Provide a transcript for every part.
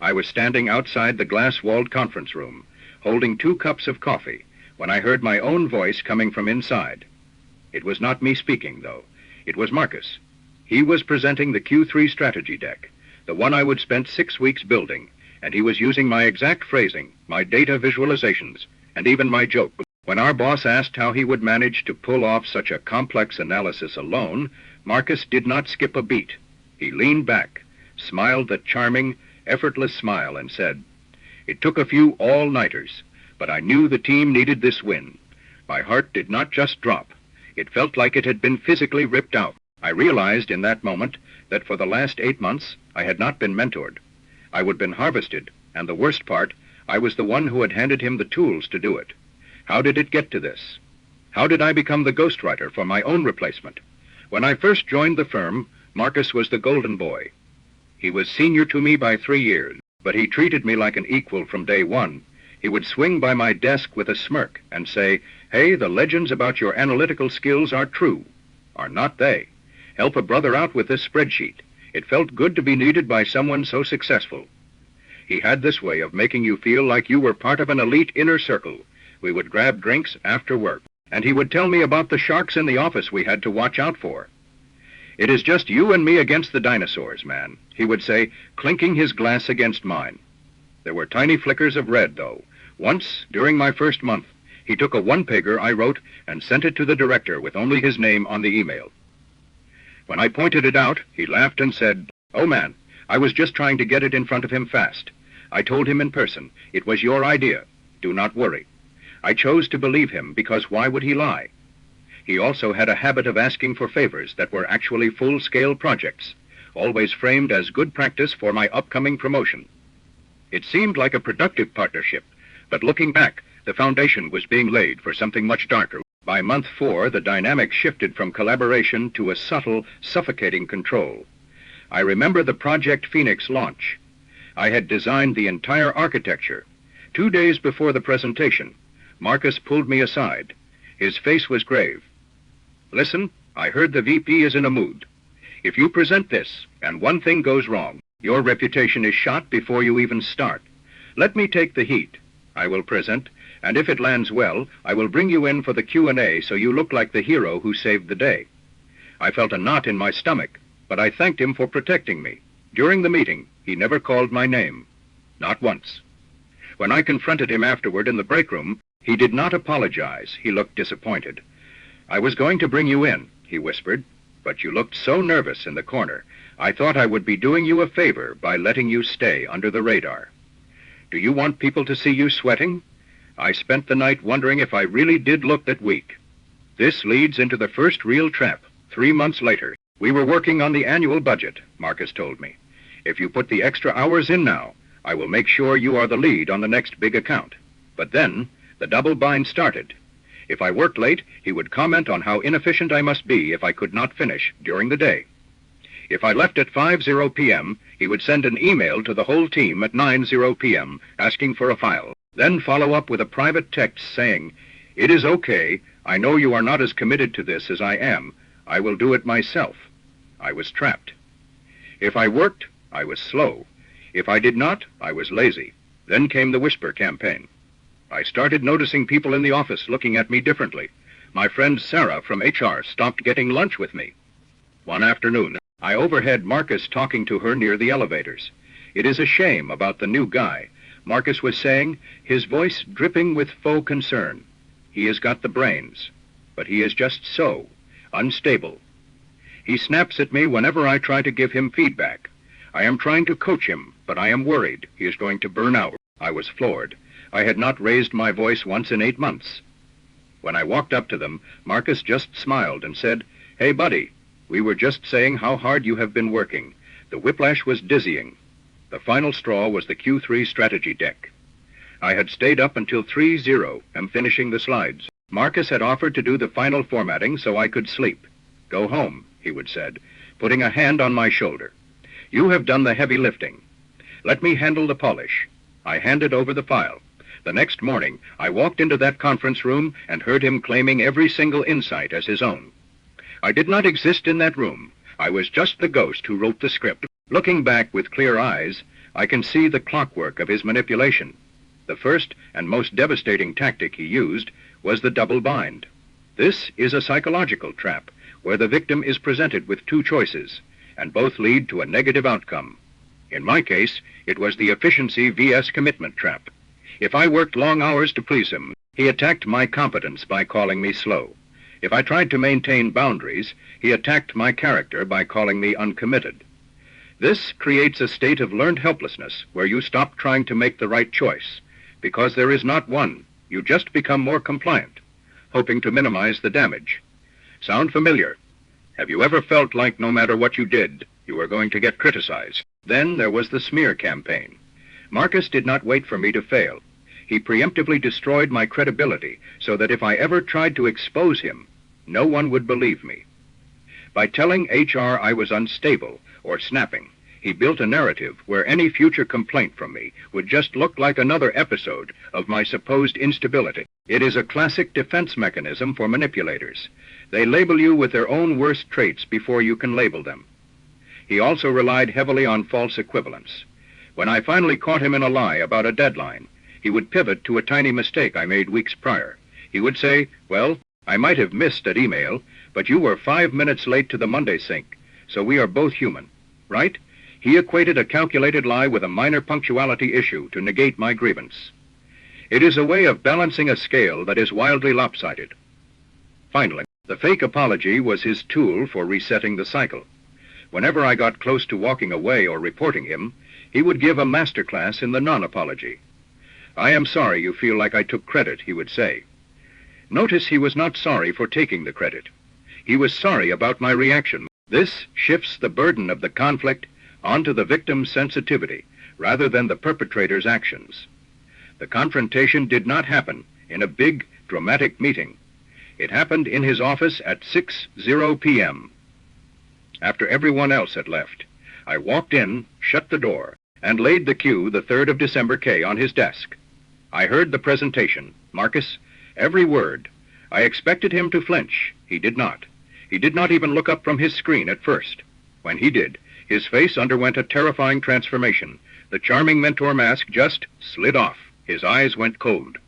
I was standing outside the glass-walled conference room, holding 2 cups of coffee, when I heard my own voice coming from inside. It was not me speaking, though. It was Marcus. He was presenting the Q3 strategy deck, the one I would spend 6 weeks building, and he was using my exact phrasing, my data visualizations, and even my joke. When our boss asked how he would manage to pull off such a complex analysis alone, Marcus did not skip a beat. He leaned back, smiled that charming, effortless smile, and said, "It took a few all-nighters, but I knew the team needed this win. My heart did not just drop. It felt like it had been physically ripped out. I realized in that moment that for the last 8 months, I had not been mentored. I would have been harvested, and the worst part, I was the one who had handed him the tools to do it. How did it get to this? How did I become the ghostwriter for my own replacement? When I first joined the firm, Marcus was the golden boy. He was senior to me by 3 years, but he treated me like an equal from day one. He would swing by my desk with a smirk and say, "Hey, the legends about your analytical skills are true. Are not they? Help a brother out with this spreadsheet. It felt good to be needed by someone so successful." He had this way of making you feel like you were part of an elite inner circle. We would grab drinks after work, and he would tell me about the sharks in the office we had to watch out for. "It is just you and me against the dinosaurs, man," he would say, clinking his glass against mine. There were tiny flickers of red, though. Once, during my first month, he took a one-pager I wrote and sent it to the director with only his name on the email. When I pointed it out, he laughed and said, "Oh man, I was just trying to get it in front of him fast. I told him in person, it was your idea. Do not worry." I chose to believe him because why would he lie? He also had a habit of asking for favors that were actually full-scale projects, always framed as good practice for my upcoming promotion. It seemed like a productive partnership, but looking back, the foundation was being laid for something much darker. By month 4, the dynamic shifted from collaboration to a subtle, suffocating control. I remember the Project Phoenix launch. I had designed the entire architecture. 2 days before the presentation, Marcus pulled me aside. His face was grave. "Listen, I heard the VP is in a mood. If you present this, and one thing goes wrong, your reputation is shot before you even start. Let me take the heat. I will present, and if it lands well, I will bring you in for the Q&A so you look like the hero who saved the day." I felt a knot in my stomach, but I thanked him for protecting me. During the meeting, he never called my name. Not once. When I confronted him afterward in the break room, he did not apologize. He looked disappointed. "I was going to bring you in," he whispered, "but you looked so nervous in the corner. I thought I would be doing you a favor by letting you stay under the radar. Do you want people to see you sweating?" I spent the night wondering if I really did look that weak. This leads into the first real trap. 3 months later, we were working on the annual budget, Marcus told me. "If you put the extra hours in now, I will make sure you are the lead on the next big account." But then, the double bind started. If I worked late, he would comment on how inefficient I must be if I could not finish during the day. If I left at 5:00 p.m., he would send an email to the whole team at 9:00 p.m. asking for a file, then follow up with a private text saying, "It is okay. I know you are not as committed to this as I am. I will do it myself." I was trapped. If I worked, I was slow. If I did not, I was lazy. Then came the whisper campaign. I started noticing people in the office looking at me differently. My friend Sarah from HR stopped getting lunch with me. One afternoon, I overheard Marcus talking to her near the elevators. "It is a shame about the new guy," Marcus was saying, his voice dripping with faux concern. "He has got the brains, but he is just so unstable. He snaps at me whenever I try to give him feedback. I am trying to coach him, but I am worried he is going to burn out." I was floored. I had not raised my voice once in 8 months. When I walked up to them, Marcus just smiled and said, "Hey, buddy, we were just saying how hard you have been working. The whiplash was dizzying." The final straw was the Q3 strategy deck. I had stayed up until 3:00 and finishing the slides. Marcus had offered to do the final formatting so I could sleep. "Go home," he would said, putting a hand on my shoulder. "You have done the heavy lifting. Let me handle the polish." I handed over the file. The next morning, I walked into that conference room and heard him claiming every single insight as his own. I did not exist in that room. I was just the ghost who wrote the script. Looking back with clear eyes, I can see the clockwork of his manipulation. The first and most devastating tactic he used was the double bind. This is a psychological trap where the victim is presented with two choices, and both lead to a negative outcome. In my case, it was the efficiency vs. commitment trap. If I worked long hours to please him, he attacked my competence by calling me slow. If I tried to maintain boundaries, he attacked my character by calling me uncommitted. This creates a state of learned helplessness where you stop trying to make the right choice. Because there is not one, you just become more compliant, hoping to minimize the damage. Sound familiar? Have you ever felt like no matter what you did, you were going to get criticized? Then there was the smear campaign. Marcus did not wait for me to fail. He preemptively destroyed my credibility so that if I ever tried to expose him, no one would believe me. By telling HR I was unstable or snapping, he built a narrative where any future complaint from me would just look like another episode of my supposed instability. It is a classic defense mechanism for manipulators. They label you with their own worst traits before you can label them. He also relied heavily on false equivalence. When I finally caught him in a lie about a deadline, he would pivot to a tiny mistake I made weeks prior. He would say, "Well, I might have missed that email, but you were 5 minutes late to the Monday sync, so we are both human, right?" He equated a calculated lie with a minor punctuality issue to negate my grievance. It is a way of balancing a scale that is wildly lopsided. Finally, the fake apology was his tool for resetting the cycle. Whenever I got close to walking away or reporting him, he would give a masterclass in the non-apology. "I am sorry you feel like I took credit," he would say. Notice he was not sorry for taking the credit. He was sorry about my reaction. This shifts the burden of the conflict onto the victim's sensitivity rather than the perpetrator's actions. The confrontation did not happen in a big, dramatic meeting. It happened in his office at 6:00 p.m. After everyone else had left, I walked in, shut the door, and laid the cue, the 3rd of December K, on his desk. I heard the presentation, Marcus, every word. I expected him to flinch. He did not. He did not even look up from his screen at first. When he did, his face underwent a terrifying transformation. The charming mentor mask just slid off. His eyes went cold.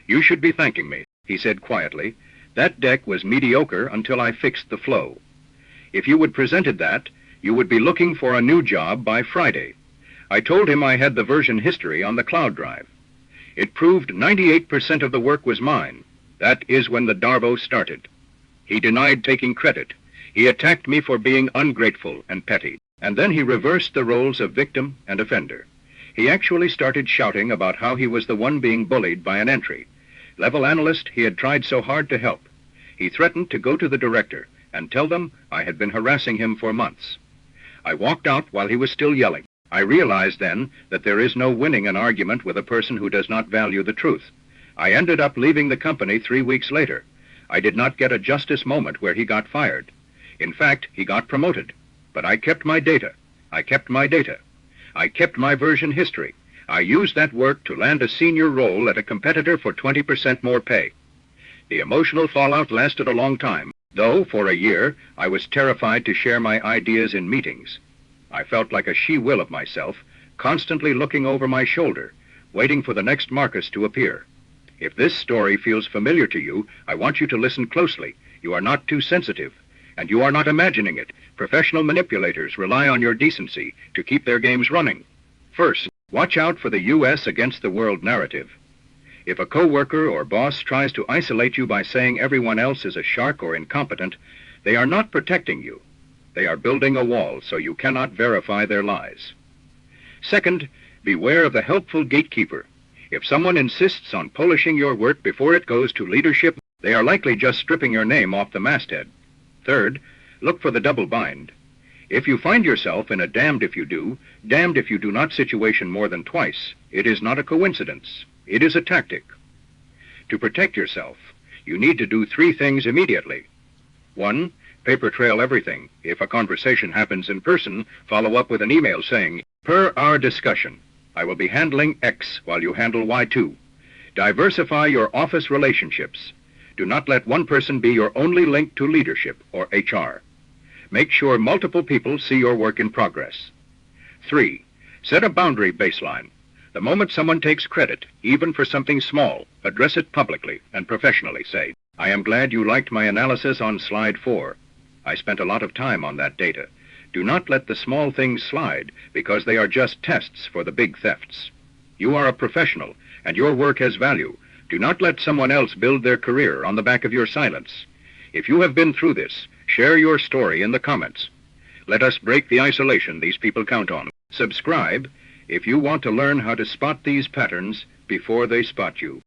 "You should be thanking me," he said quietly. "That deck was mediocre until I fixed the flow. If you would presented that, you would be looking for a new job by Friday." I told him I had the version history on the cloud drive. It proved 98% of the work was mine. That is when the Darvo started. He denied taking credit. He attacked me for being ungrateful and petty. And then he reversed the roles of victim and offender. He actually started shouting about how he was the one being bullied by an entry. Level analyst he had tried so hard to help. He threatened to go to the director and tell them I had been harassing him for months. I walked out while he was still yelling. I realized then that there is no winning an argument with a person who does not value the truth. I ended up leaving the company 3 weeks later. I did not get a justice moment where he got fired. In fact, he got promoted. But I kept my data. I kept my data. I kept my version history. I used that work to land a senior role at a competitor for 20% more pay. The emotional fallout lasted a long time, though for a year I was terrified to share my ideas in meetings. I felt like a she-will of myself, constantly looking over my shoulder, waiting for the next Marcus to appear. If this story feels familiar to you, I want you to listen closely. You are not too sensitive. And you are not imagining it. Professional manipulators rely on your decency to keep their games running. First, watch out for the U.S. against the world narrative. If a coworker or boss tries to isolate you by saying everyone else is a shark or incompetent, they are not protecting you. They are building a wall so you cannot verify their lies. Second, beware of the helpful gatekeeper. If someone insists on polishing your work before it goes to leadership, they are likely just stripping your name off the masthead. Third, look for the double bind. If you find yourself in a damned if you do, damned if you do not situation more than twice, it is not a coincidence. It is a tactic. To protect yourself, you need to do 3 things immediately. 1, paper trail everything. If a conversation happens in person, follow up with an email saying, "Per our discussion, I will be handling X while you handle Y2. Diversify your office relationships. Do not let one person be your only link to leadership or HR. Make sure multiple people see your work in progress. 3, Set a boundary baseline. The moment someone takes credit, even for something small, address it publicly and professionally. Say, "I am glad you liked my analysis on slide 4. I spent a lot of time on that data. Do not let the small things slide because they are just tests for the big thefts. You are a professional and your work has value. Do not let someone else build their career on the back of your silence. If you have been through this, share your story in the comments. Let us break the isolation these people count on. Subscribe if you want to learn how to spot these patterns before they spot you."